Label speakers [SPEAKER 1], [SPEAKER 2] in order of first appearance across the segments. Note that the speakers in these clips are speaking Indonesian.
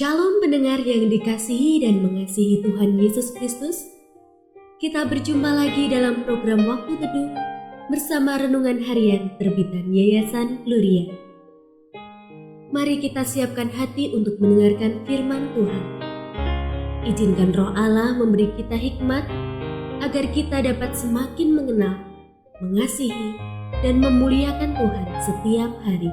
[SPEAKER 1] Shalom pendengar yang dikasihi dan mengasihi Tuhan Yesus Kristus. Kita berjumpa lagi dalam program Waktu Teduh bersama Renungan Harian terbitan Yayasan Gloria. Mari kita siapkan hati untuk mendengarkan firman Tuhan. Izinkan Roh Allah memberi kita hikmat agar kita dapat semakin mengenal, mengasihi, dan memuliakan Tuhan setiap hari.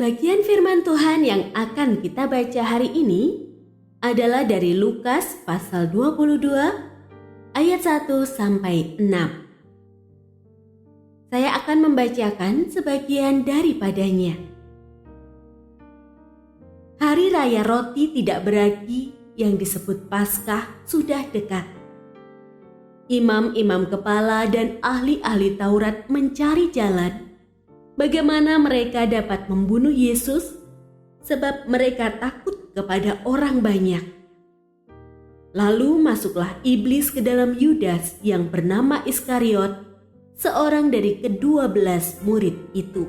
[SPEAKER 1] Bagian firman Tuhan yang akan kita baca hari ini adalah dari Lukas pasal 22 ayat 1 sampai 6. Saya akan membacakan sebagian daripadanya. Hari Raya Roti Tidak Beragi yang disebut Paskah sudah dekat. Imam-imam kepala dan ahli-ahli Taurat mencari jalan bagaimana mereka dapat membunuh Yesus, sebab mereka takut kepada orang banyak. Lalu masuklah iblis ke dalam Yudas yang bernama Iskariot, seorang dari ke-12 murid itu.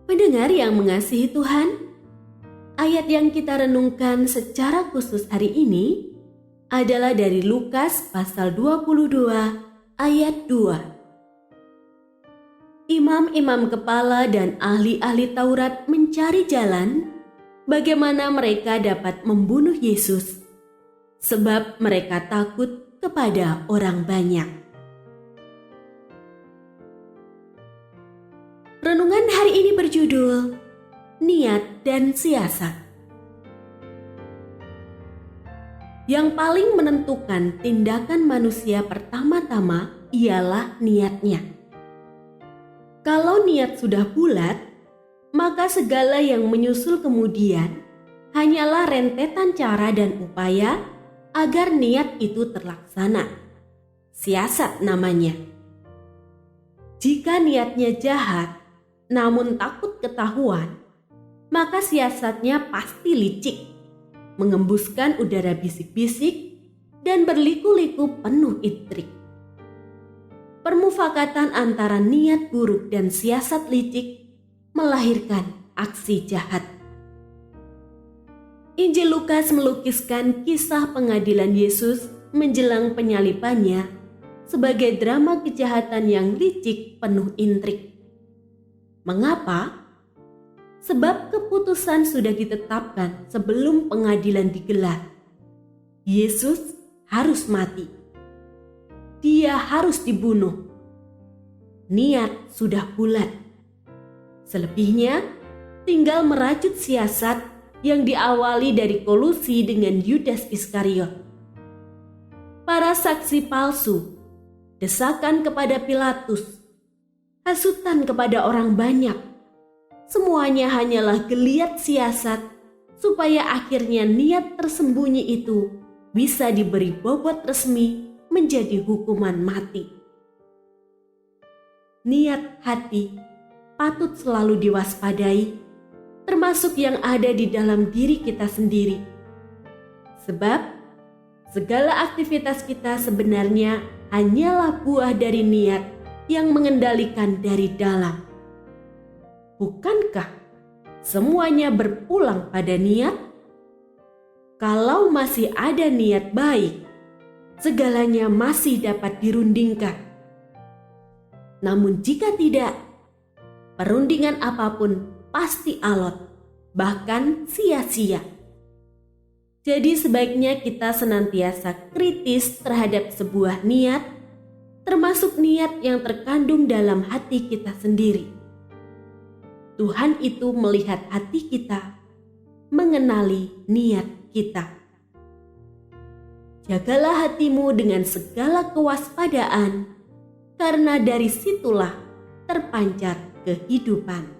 [SPEAKER 1] Pendengar yang mengasihi Tuhan, ayat yang kita renungkan secara khusus hari ini adalah dari Lukas pasal 22 ayat 2. Imam-imam kepala dan ahli-ahli Taurat mencari jalan bagaimana mereka dapat membunuh Yesus, sebab mereka takut kepada orang banyak. Renungan hari ini berjudul Niat dan Siasat. Yang paling menentukan tindakan manusia pertama-tama ialah niatnya. Kalau niat sudah bulat, maka segala yang menyusul kemudian hanyalah rentetan cara dan upaya agar niat itu terlaksana. Siasat namanya. Jika niatnya jahat, namun takut ketahuan, maka siasatnya pasti licik, mengembuskan udara bisik-bisik dan berliku-liku penuh intrik. Permufakatan antara niat buruk dan siasat licik melahirkan aksi jahat. Injil Lukas melukiskan kisah pengadilan Yesus menjelang penyalibannya sebagai drama kejahatan yang licik penuh intrik. Mengapa? Sebab keputusan sudah ditetapkan sebelum pengadilan digelar. Yesus harus mati. Dia harus dibunuh. Niat sudah bulat. Selebihnya tinggal merajut siasat yang diawali dari kolusi dengan Yudas Iskariot. Para saksi palsu, desakan kepada Pilatus, hasutan kepada orang banyak, semuanya hanyalah geliat siasat supaya akhirnya niat tersembunyi itu bisa diberi bobot resmi menjadi hukuman mati. Niat hati patut selalu diwaspadai, termasuk yang ada di dalam diri kita sendiri. Sebab segala aktivitas kita sebenarnya hanyalah buah dari niat yang mengendalikan dari dalam. Bukankah semuanya berpulang pada niat? Kalau masih ada niat baik, segalanya masih dapat dirundingkan. Namun jika tidak, perundingan apapun pasti alot, bahkan sia-sia. Jadi sebaiknya kita senantiasa kritis terhadap sebuah niat, termasuk niat yang terkandung dalam hati kita sendiri. Tuhan itu melihat hati kita, mengenali niat kita. Jagalah hatimu dengan segala kewaspadaan, karena dari situlah terpancar kehidupan.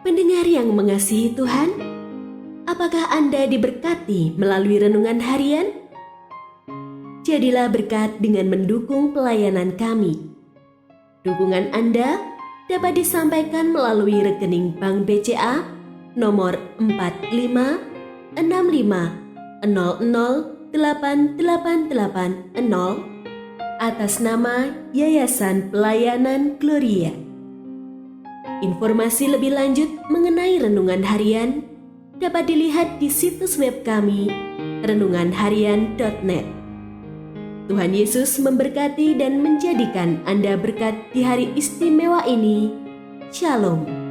[SPEAKER 1] Pendengar yang mengasihi Tuhan, Apakah Anda diberkati melalui renungan harian? Jadilah berkat dengan mendukung pelayanan kami. Dukungan Anda dapat disampaikan melalui rekening Bank BCA nomor 4565008880 atas nama Yayasan Pelayanan Gloria. Informasi lebih lanjut mengenai renungan harian dapat dilihat di situs web kami renunganharian.net. Tuhan Yesus memberkati dan menjadikan Anda berkat di hari istimewa ini. Shalom.